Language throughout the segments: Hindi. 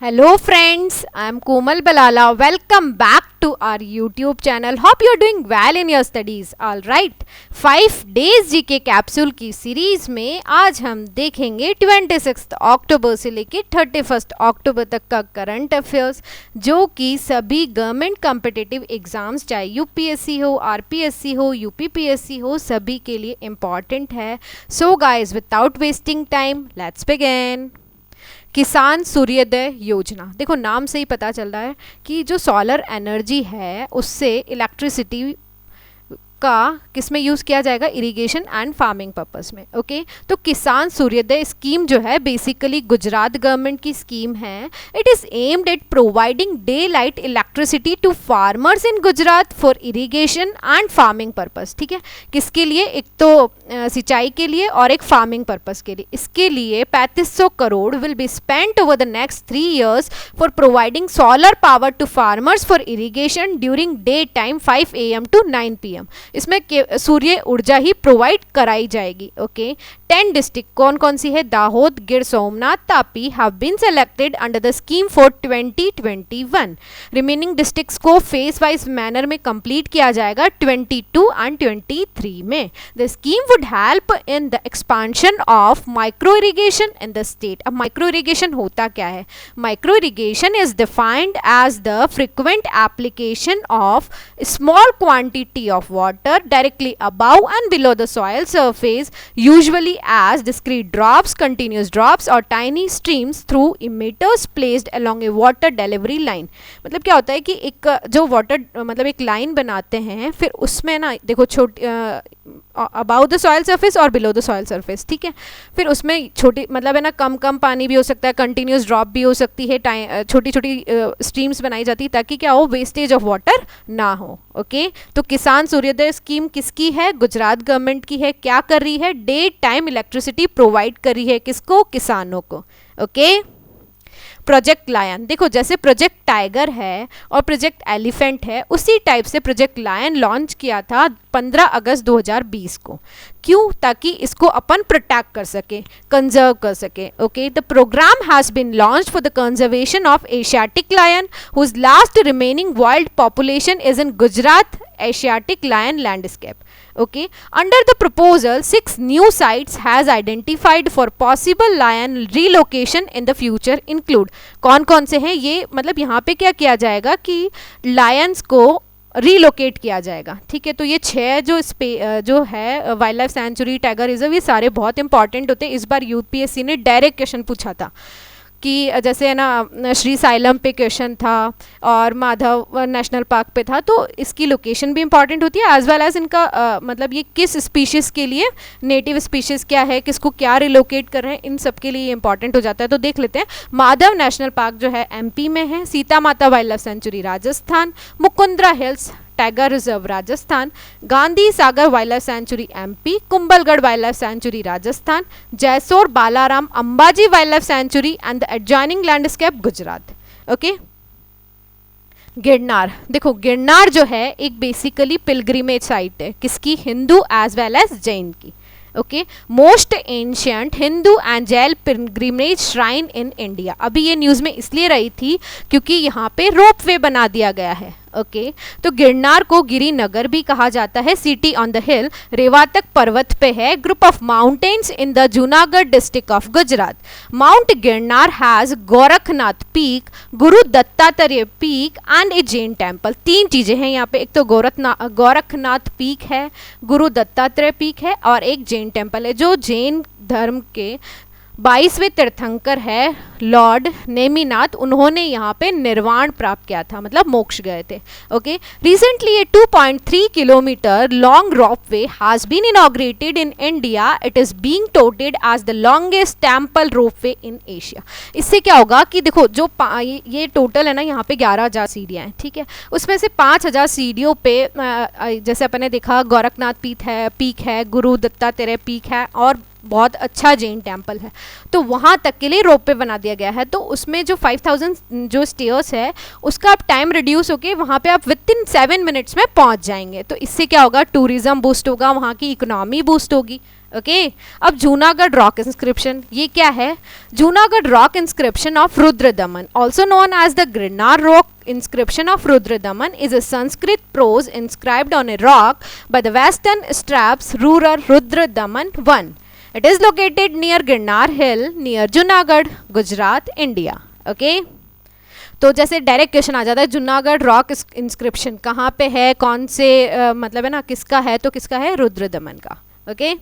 Hello friends, I am Komal Balala. Welcome back to our YouTube channel. Hope you are doing well in your studies. Alright, 5 days GK capsule की सीरीज में आज हम देखेंगे 26 अक्टूबर से लेके 31 अक्टूबर तक का करंट अफेयर्स, जो कि सभी गवर्नमेंट कॉम्पिटिटिव एग्जाम्स चाहे यूपीएससी हो, आरपीएससी हो, यूपीपीएससी हो, सभी के लिए इम्पॉर्टेंट है. So guys, without wasting time let's begin. किसान सूर्योदय योजना, देखो नाम से ही पता चल रहा है कि जो सोलर एनर्जी है उससे इलेक्ट्रिसिटी का किस में यूज़ किया जाएगा, इरिगेशन एंड फार्मिंग पर्पस में. ओके, तो किसान सूर्योदय स्कीम जो है बेसिकली गुजरात गवर्नमेंट की स्कीम है. It is aimed at providing day light electricity to farmers in Gujarat for irrigation and farming purpose. ठीक है, किसके लिए, एक तो सिंचाई के लिए और एक फार्मिंग पर्पस के लिए. इसके लिए 3500 crore will be spent over the next 3 years for providing solar power to farmers for irrigation during day time 5 AM to 9 PM. इसमें सूर्य ऊर्जा ही प्रोवाइड कराई जाएगी. ओके, 10 डिस्ट्रिक्ट कौन कौन सी है, Dahod, Gir Somnath, Tapi have been selected under the scheme for 2021. Remaining districts को फेज वाइज मैनर में कंप्लीट किया जाएगा 22 and 23 में. The scheme would help in the expansion of micro irrigation in the state. अब माइक्रो इरिगेशन होता क्या है? Micro irrigation is defined as the frequent application of small quantity of water directly above and below the soil surface, usually as discrete drops, continuous drops or tiny streams through emitters placed along a water delivery line. मतलब क्या होता है कि एक जो वाटर मतलब एक लाइन बनाते हैं, फिर उसमें ना देखो छोटी अबाउ द सॉइल सरफेस और बिलो द सॉइल सरफेस. ठीक है, फिर उसमें छोटी मतलब है ना कम पानी भी हो सकता है, कंटिन्यूस ड्रॉप भी हो सकती है, छोटी छोटी स्ट्रीम्स बनाई जाती है ताकि क्या हो, वेस्टेज ऑफ वाटर ना हो. ओके, तो किसान सूर्योदय स्कीम किसकी है? गुजरात गवर्नमेंट की है. क्या कर रही है? डे टाइम इलेक्ट्रिसिटी प्रोवाइड कर रही है. किसको? किसानों को. ओके, प्रोजेक्ट लायन, देखो जैसे प्रोजेक्ट टाइगर है और प्रोजेक्ट एलिफेंट है, उसी टाइप से प्रोजेक्ट लायन लॉन्च किया था 15 अगस्त 2020 को. क्यों? ताकि इसको अपन प्रोटेक्ट कर सके, कंजर्व कर सके. Okay, the programme has been launched for the conservation of Asiatic lion whose last remaining wild population is in Gujarat Asiatic lion landscape. Okay, under the proposal 6 new sites has identified for possible lion relocation in the future include. कौन कौन से हैं ये? मतलब यहाँ पे क्या किया जाएगा कि लायंस को रीलोकेट किया जाएगा. ठीक है, तो ये 6 जो है wild life sanctuary, tiger reserve, ये सारे बहुत इंपॉर्टेंट होते हैं. इस बार यूपीएससी ने डायरेक्ट क्वेश्चन पूछा था कि जैसे है ना श्री साइलम पे क्वेश्चन था और माधव नेशनल पार्क पे था, तो इसकी लोकेशन भी इंपॉर्टेंट होती है एज वेल एज इनका मतलब ये किस स्पीशीज़ के लिए, नेटिव स्पीशीज़ क्या है, किसको क्या रिलोकेट कर रहे हैं, इन सब के लिए इंपॉर्टेंट हो जाता है. तो देख लेते हैं. माधव नेशनल पार्क जो है एमपी में है, सीता माता wild life sanctuary Rajasthan, Mukundra hills tiger reserve Rajasthan, Gandhi Sagar wild life sanctuary MP, Kumbhalgarh wild life sanctuary Rajasthan, Jessore Balaram Ambaji wild life sanctuary and the adjoining landscape Gujarat. Okay, Girnar, देखो गिरनार जो है एक बेसिकली पिलग्रिमेज साइट है. किसकी? Hindu as well as Jain की. Okay, most ancient Hindu and Jain pilgrimage shrine in India. अभी ये न्यूज़ में इसलिए रही थी क्योंकि यहाँ पे रोप वे बना दिया गया है. ओके, तो गिरनार को गिरिनगर भी कहा जाता है. City on the hill Raivatak पर्वत पे है. Group of mountains in the Junagadh district of Gujarat. Mount Girnar has Gorakhnath peak, Guru Dattatreya peak and a Jain temple. 3 चीज़ें हैं यहाँ पे, एक तो गोरखनाथ पीक है, गुरु दत्तात्रेय पीक है और एक जैन टेम्पल है. जो जैन धर्म के 22वें तीर्थंकर है लॉर्ड नेमिनाथ, उन्होंने यहाँ पे निर्वाण प्राप्त किया था, मतलब मोक्ष गए थे. Okay, recently a 2.3 kilometre long ropeway has been inaugurated in India. It is being touted as the longest temple ropeway in Asia. इससे क्या होगा कि देखो जो ये टोटल है ना, यहाँ पे 11,000 सीढ़ियाँ हैं. ठीक है, उसमें से 5,000 सीढ़ियों पे जैसे अपन ने देखा गोरखनाथ पीक है, गुरु दत्तात्रेय पीक है और बहुत अच्छा जैन टेम्पल है, तो वहाँ तक के लिए रोपवे बना दिया गया है. तो उसमें जो 5000 जो स्टेयर्स है उसका आप टाइम रिड्यूस होके वहाँ पे आप विद इन 7 मिनट्स में पहुँच जाएंगे. तो इससे क्या होगा, टूरिज़्म बूस्ट होगा, वहाँ की इकोनॉमी बूस्ट होगी. ओके अब जूनागढ़ रॉक इंस्क्रिप्शन, ये क्या है? Junagadh rock inscription of Rudradaman, also known as the Girnar rock inscription of Rudradaman, is a Sanskrit prose inscribed on a rock by the western straps ruler Rudradaman I. It is located near Girnar Hill near Junagadh, Gujarat, India. Okay? तो जैसे डायरेक्ट क्वेश्चन आ जाता है जूनागढ़ रॉक इंस्क्रिप्शन कहाँ पे है, कौन से मतलब है ना किसका है, तो किसका है? रुद्रदमन का. Okay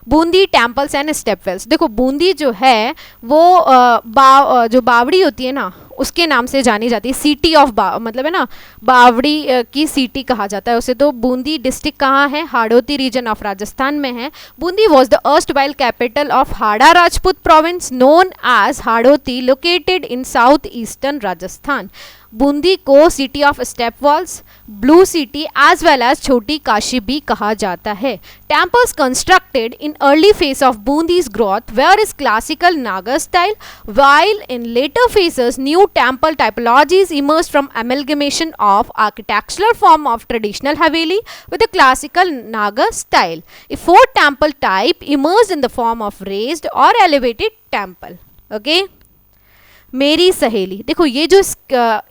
Bundi temples and stepwells, देखो बूंदी जो है वो जो बावड़ी होती है ना उसके नाम से जानी जाती है, सिटी ऑफ मतलब है ना बावड़ी की सिटी कहा जाता है उसे. तो बूंदी डिस्ट्रिक्ट कहाँ है? हाड़ौती रीजन ऑफ राजस्थान में है. Bundi was the erstwhile capital of Hada Rajput province known as Hadoti, located in south eastern Rajasthan. Bundi को city of step walls, blue city as well as Chhoti Kashi भी कहा जाता है. Temples constructed in early phase of Bundi's growth where is classical Nagar style, while in later phases new temple typologies emerged from amalgamation of architectural form of traditional Haveli with a classical Nagar style. A fourth temple type emerged in the form of raised or elevated temple. Okay. मेरी सहेली, देखो ये जो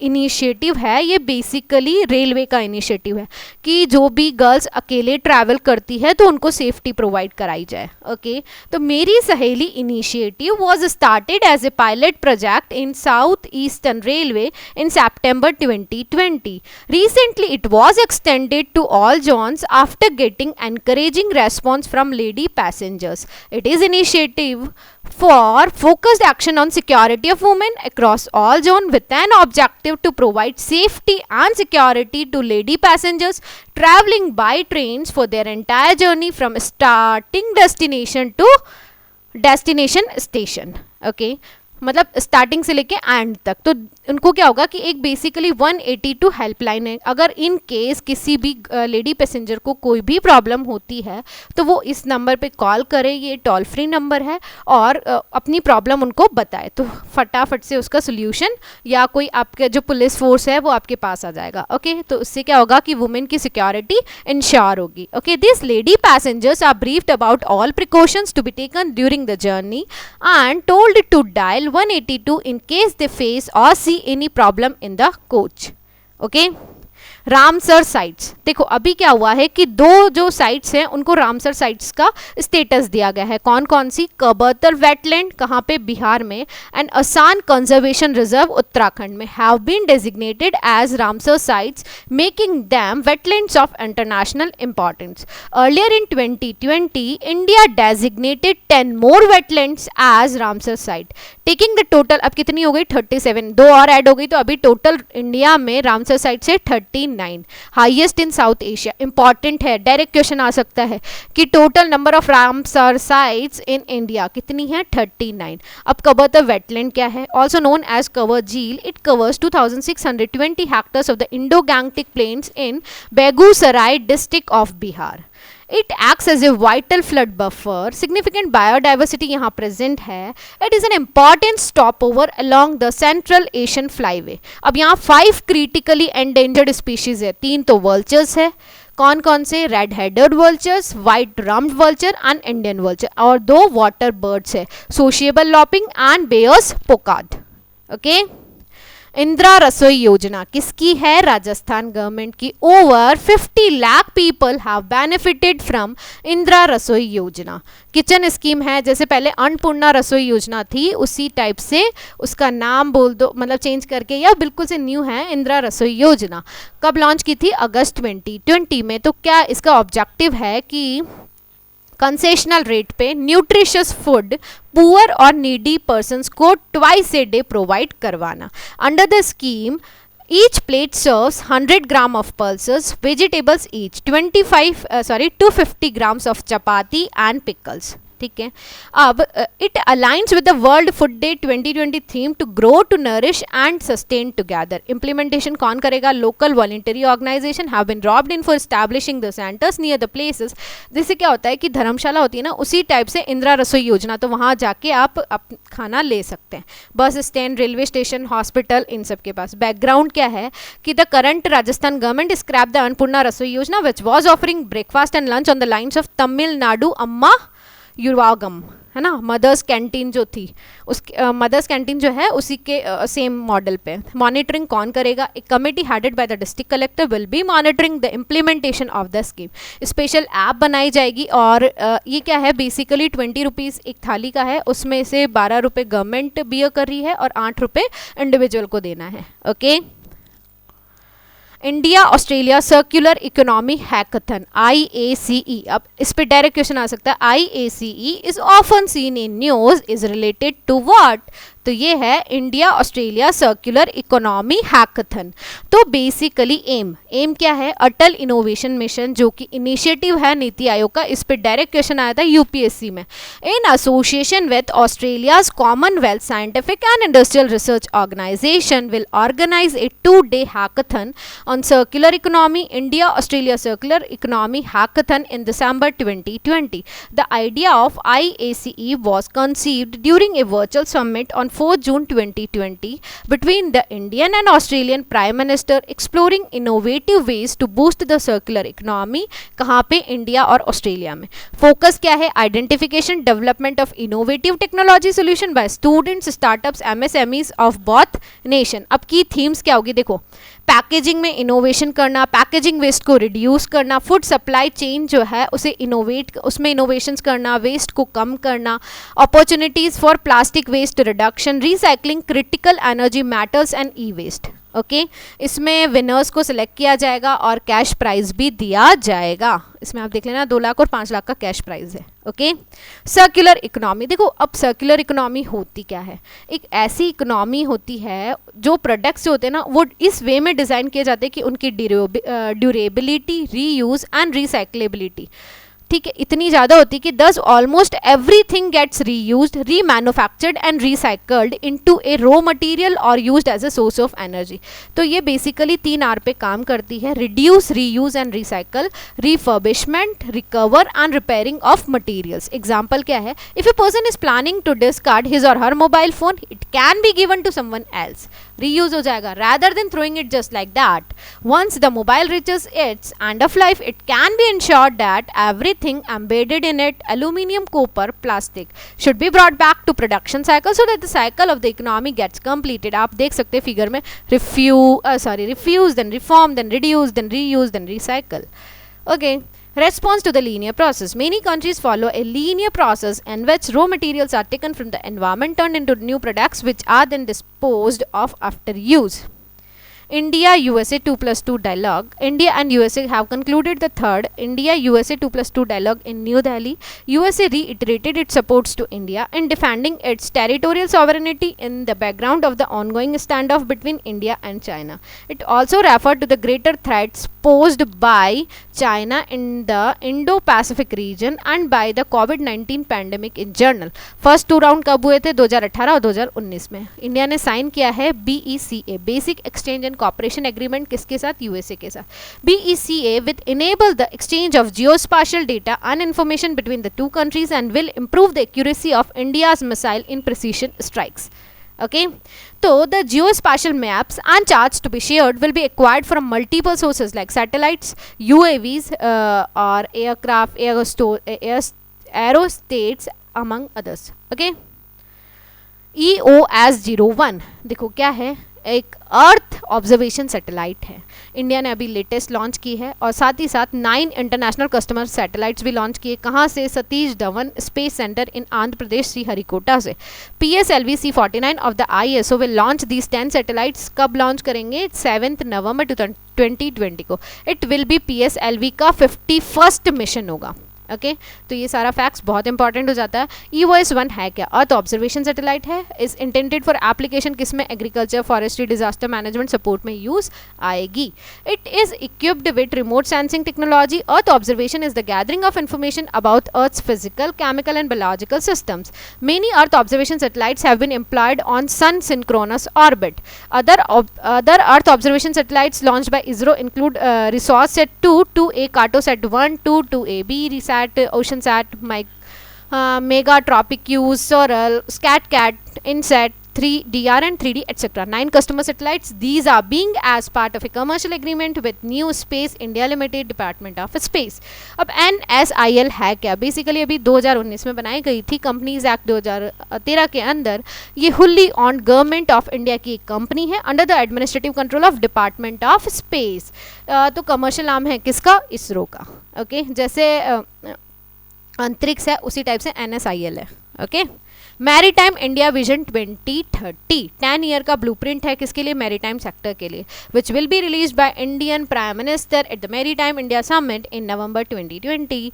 इनिशिएटिव है ये बेसिकली रेलवे का इनिशिएटिव है कि जो भी गर्ल्स अकेले ट्रैवल करती है तो उनको सेफ्टी प्रोवाइड कराई जाए. ओके तो Meri Saheli initiative was started as a pilot project in south Eastern Railway in September 2020. Recently it was extended to all zones after getting encouraging response from lady passengers. It is initiative for focused action on security of women across all zones with an objective to provide safety and security to lady passengers traveling by trains for their entire journey from starting destination to destination station. Okay मतलब स्टार्टिंग से लेके एंड तक. तो उनको क्या होगा कि एक बेसिकली 182 हेल्पलाइन है. अगर इन केस किसी भी लेडी पैसेंजर को कोई भी प्रॉब्लम होती है तो वो इस नंबर पे कॉल करे, ये टोल फ्री नंबर है, और अपनी प्रॉब्लम उनको बताए तो फटाफट से उसका सोल्यूशन या कोई आपके जो पुलिस फोर्स है वो आपके पास आ जाएगा. ओके तो उससे क्या होगा कि वुमेन की सिक्योरिटी इंश्योर होगी. Okay this lady passengers are briefed about all precautions to be taken during the journey and told to dial 182 in case they face or see any problem in the coach. Okay. Ramsar sites, देखो अभी क्या हुआ है कि दो जो साइट्स हैं उनको रामसर साइट्स का स्टेटस दिया गया है. कौन कौन सी? कबरतर वेटलैंड कहाँ पे? बिहार में, एंड असान कंजर्वेशन रिजर्व उत्तराखंड में have been designated as Ramsar sites making them wetlands of international importance. Earlier in 2020 India designated 10 more wetlands as Ramsar site taking the total, अब कितनी हो गई? 37, दो और ऐड हो गई तो अभी टोटल इंडिया में रामसर साइट से 39, highest in South Asia. Important है, डायरेक्ट क्वेश्चन आ सकता है कि total number of Ramsar sites in India कितनी है? 39. अब कबरतर वेटलैंड क्या है? Also known as Kanwar Jheel. It covers 2620 hectares of the Indo Gangetic plains in Begusarai district of Bihar. It acts as a vital flood buffer. Significant biodiversity यहाँ present है. It is an important stopover along the Central Asian Flyway. अब यहाँ 5 critically endangered species है. 3 तो vultures है. कौन कौन से? Red headed vultures, white rumped vulture and Indian vulture, और 2 वाटर बर्ड्स है, sociable lapwing and Baer's pochard. Okay Indira Rasoi Yojana किसकी है? राजस्थान गवर्नमेंट की. Over 50 lakh people have benefited from Indira Rasoi Yojana. Kitchen scheme है, जैसे पहले अन्नपूर्णा रसोई योजना थी उसी टाइप से उसका नाम बोल दो, मतलब चेंज करके, या बिल्कुल से न्यू है इंदिरा रसोई योजना. कब लॉन्च की थी? अगस्त 2020 में. तो क्या इसका ऑब्जेक्टिव है कि कंसेशनल रेट पे न्यूट्रिशियस फूड पुअर और नीडी पर्सन्स को ट्वाइस ए डे प्रोवाइड करवाना. Under the scheme each plate serves 100 gram of pulses, vegetables each 250 grams of chapati and pickles. ठीक है। अब it aligns with the World Food Day 2020 theme to grow to nourish and sustain together. Implementation कौन करेगा? Local voluntary organisation have been dropped in for establishing the centres near the places. जिससे क्या होता है कि धर्मशाला होती है ना, उसी टाइप से इंदिरा रसोई योजना, तो वहाँ जाके आप खाना ले सकते हैं। Bus stand, railway station, hospital, इन सब के पास। बैकग्राउंड क्या है कि the current Rajasthan government scrap the Annapurna Rasoi Yojana which was offering breakfast and lunch on the lines of Tamil Nadu Amma Yuvagam, है ना, मदर्स कैंटीन जो थी, उसके मदर्स कैंटीन जो है उसी के सेम मॉडल पे। मॉनिटरिंग कौन करेगा? एक committee headed by the district collector will be monitoring the implementation of the scheme. Special app बनाई जाएगी और ये क्या है, बेसिकली 20 रुपीज़ एक थाली का है, उसमें से 12 रुपये गवर्नमेंट बियर कर रही है और 8 रुपये इंडिविजुअल को देना है। Okay. India Australia circular economy hackathon IACE। अब इस पे डायरेक्ट क्वेश्चन आ सकता है, IACE is often seen in news is related to what? तो ये है India Australia circular economy hackathon. तो बेसिकली एम क्या है? अटल इनोवेशन मिशन, जो कि इनिशिएटिव है नीति आयोग का। इस पे डायरेक्ट क्वेश्चन आया था यूपीएससी में। In association with Australia's Commonwealth Scientific and Industrial Research Organisation will organise a 2-day hackathon on circular economy, India Australia circular economy hackathon in December 2020. The idea of IACE was conceived during a virtual summit on 4 June 2020 between the Indian and Australian Prime Minister, exploring innovative ways to boost the circular economy. कहाँ पे? इंडिया और ऑस्ट्रेलिया में। फोकस क्या है? Identification development of innovative technology solution bye students, startups, MSMEs of both nation. अब की थीम्स क्या होगी? देखो, पैकेजिंग में इनोवेशन करना, पैकेजिंग वेस्ट को रिड्यूस करना, फूड सप्लाई चेन जो है उसे उसमें इनोवेशंस करना, वेस्ट को कम करना, opportunities for plastic waste reduction, recycling critical energy matters and e waste. Okay, इसमें विनर्स को सिलेक्ट किया जाएगा और कैश प्राइज भी दिया जाएगा। इसमें आप देख लेना 2 लाख और 5 लाख का कैश प्राइज है। ओके। सर्कुलर इकोनॉमी, देखो अब सर्कुलर इकोनॉमी होती क्या है? एक ऐसी इकोनॉमी होती है जो प्रोडक्ट्स जो होते हैं ना, वो इस वे में डिज़ाइन किए जाते हैं कि उनकी ड्यूरेबिलिटी, रीयूज एंड रिसाइकलेबिलिटी, ठीक है, इतनी ज़्यादा होती है कि thus almost everything gets reused, remanufactured and recycled into a raw material और used as a source of energy. तो ये बेसिकली 3 R पे काम करती है: reduce, reuse and recycle, refurbishment, recover and repairing of materials. Example क्या है? If a person is planning to discard his और her mobile phone, it can be given to someone else, reuse हो जाएगा, rather than throwing it just like that. Once the mobile reaches its end of life, it can be ensured that everything embedded in it, aluminium, copper, plastic, should be brought back to production cycle so that the cycle of the economy gets completed. आप देख सकते हैं फिगर में, refuse, then reform, then reduce, then reuse, then recycle. Okay. Response to the linear process. Many countries follow a linear process in which raw materials are taken from the environment, turned into new products which are then disposed of after use. India USA 2+2 dialogue. India and USA have concluded the third India USA 2+2 dialogue in New Delhi. USA reiterated its supports to India in defending its territorial sovereignty in the background of the ongoing standoff between India and China. It also referred to the greater threats posed by China in the Indo-Pacific region and by the COVID-19 pandemic in general. First 2 round कब हुए थे? 2018 और 2019 में। इंडिया ने साइन किया है BECA, basic exchange and cooperation agreement, किसके साथ? यूएसए के साथ। BECA will enable the exchange of geospatial data and information between the two countries and will improve the accuracy of India's missile in precision strikes. Okay, so the geospatial maps and charts to be shared will be acquired from multiple sources like satellites, UAVs, or aircraft, aerostats among others. Okay, EOS-01 देखो क्या है? एक अर्थ ऑब्जर्वेशन सैटेलाइट है। इंडिया ने अभी लेटेस्ट लॉन्च की है और साथ ही साथ 9 इंटरनेशनल कस्टमर सैटेलाइट्स भी लॉन्च किए। कहाँ से? सतीश धवन स्पेस सेंटर इन आंध्र प्रदेश, श्रीहरिकोटा से। PSLV C49 of the ISO will launch these 10 satellites. कब लॉन्च करेंगे? 7 नवंबर 2020 को। इट विल बी PSLV का 51st मिशन होगा। ओके तो ये सारा फैक्ट्स बहुत इंपॉर्टेंट हो जाता है। EOS-1 है क्या? अर्थ ऑब्जर्वेशन सैटेलाइट है, इज इंटेंडेड फॉर एप्लीकेशन किस में? Agriculture, forestry, disaster management support में यूज आएगी। It is equipped with remote sensing technology. Earth observation is the gathering of information about Earth's physical, chemical and biological systems. Many Earth observation satellites have been employed on sun synchronous orbit. Other Earth observation satellites launched by ISRO include Resourcesat 2, 2A, Cartosat 1, 2, 2AB, Resat, OceanSat, Mega, TROPICUS, SORAL, SCATCAT, INSAT, 3DR and 3D etc. 9 customer satellites. These are being as part of a commercial agreement with New Space India Limited, Department of Space. अब NSIL है क्या? बेसिकली अभी 2019 में बनाई गई थी, कंपनीज एक्ट 2013 के अंदर। ये हुल्ली ऑन गवर्नमेंट ऑफ इंडिया की एक कंपनी है under the administrative control of department of space. तो कमर्शियल नाम है किसका? इसरो का। ओके जैसे अंतरिक्ष है उसी टाइप से NSIL है। Okay maritime India vision 2030 10 year का ब्लूप्रिंट है किसके लिए? मैरीटाइम सेक्टर के लिए, which will be release by Indian prime minister at the maritime India summit in November 2020।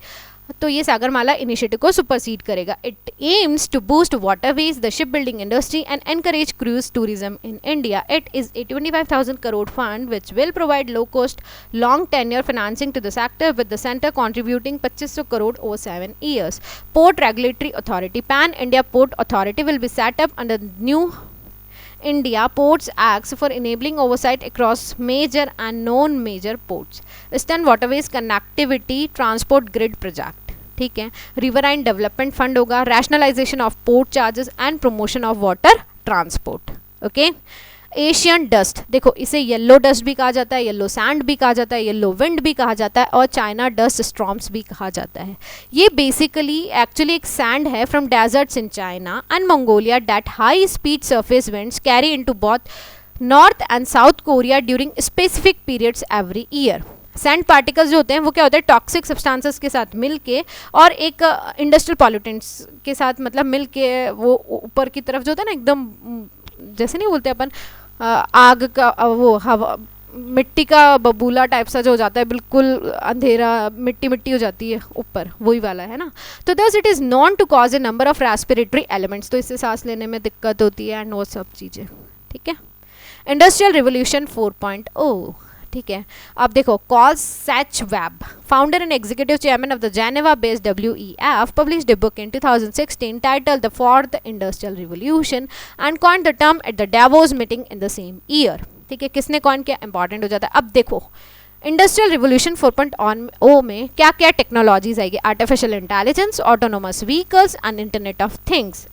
तो ये सागरमाला इनिशिएटिव को सुपरसीड करेगा। It aims to boost waterways, the ship building industry and encourage cruise tourism in India. It is a 25,000 crore fund which will provide low cost long tenure financing to the sector, with the center contributing 2500 crore over 7 years. Port Regulatory Authority, Pan India Port Authority will be set up under the new India Ports Acts for enabling oversight across major and non-major ports. Eastern Waterways Connectivity Transport Grid Project, ठीक है। Riverine Development Fund होगा, Rationalization of Port Charges and Promotion of Water Transport, okay. Asian dust, देखो इसे येलो डस्ट भी कहा जाता है, येलो सैंड भी कहा जाता है, येलो विंड भी कहा जाता है और चाइना डस्ट स्टॉर्म्स भी कहा जाता है। ये बेसिकली एक्चुअली एक सैंड है from deserts in China and Mongolia that high speed surface winds carry into both North and South Korea during specific periods every year. Sand particles जो होते हैं वो क्या होते हैं? टॉक्सिक सब्सटेंसेस के साथ मिलके और एक इंडस्ट्रियल पॉल्यूटेंट्स के साथ मतलब मिलके वो ऊपर की तरफ जो होता है ना एकदम, जैसे नहीं बोलते अपन आग का वो हवा, मिट्टी का बबूला टाइप सा जो हो जाता है, बिल्कुल अंधेरा मिट्टी मिट्टी हो जाती है ऊपर, वही वाला है ना। तो thus it is known to cause a number of respiratory ailments, तो इससे सांस लेने में दिक्कत होती है एंड वो सब चीज़ें, ठीक है। इंडस्ट्रियल रिवोल्यूशन 4.0, ठीक है। अब देखो call Sachs web, founder and executive chairman of the Geneva based WEF, published a book in 2016 titled The Fourth Industrial Revolution and coined the term at the Davos meeting in the same year, ठीक है। किसने कॉइन किया? इंपॉर्टेंट हो जाता है। अब देखो इंडस्ट्रियल रिवोल्यूशन 4.0 में क्या क्या टेक्नोलॉजीज आएगी? Artificial intelligence, autonomous vehicles and internet of things.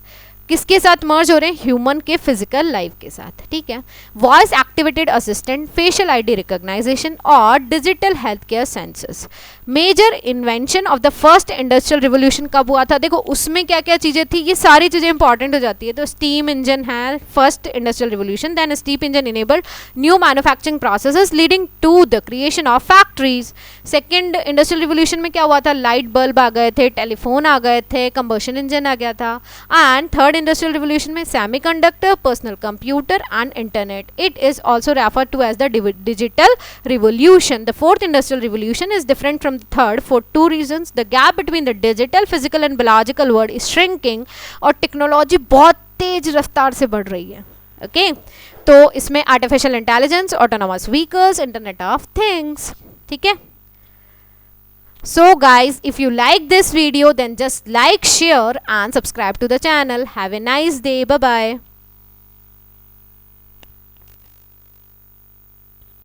किसके साथ मर्ज हो रहे हैं? ह्यूमन के फिजिकल लाइफ के साथ, ठीक है। Voice activated assistant, facial ID recognisation और digital health care sensors. Major invention of the first industrial revolution कब हुआ था? देखो उसमें क्या क्या चीज़ें थी, ये सारी चीज़ें इंपॉर्टेंट हो जाती है। तो स्टीम इंजन है first industrial revolution, then steam engine enabled new manufacturing processes leading to the creation of factories. Second industrial revolution में क्या हुआ था? लाइट बल्ब आ गए थे, टेलीफोन आ गए थे, कंबशन इंजन आ गया था। एंड थर्ड इंडस्ट्रियल रिवोल्यूशन में semiconductor, personal computer and internet. It is also referred to as the digital revolution. The fourth industrial revolution is different from the third for two reasons. The gap between the digital, physical and biological world is shrinking और टेक्नोलॉजी बहुत तेज रफ्तार से बढ़ रही है, ओके। तो इसमें artificial intelligence, autonomous vehicles, internet of things, ठीक है। So guys, if you like this video then just like, share and subscribe to the channel. Have a nice day. Bye bye.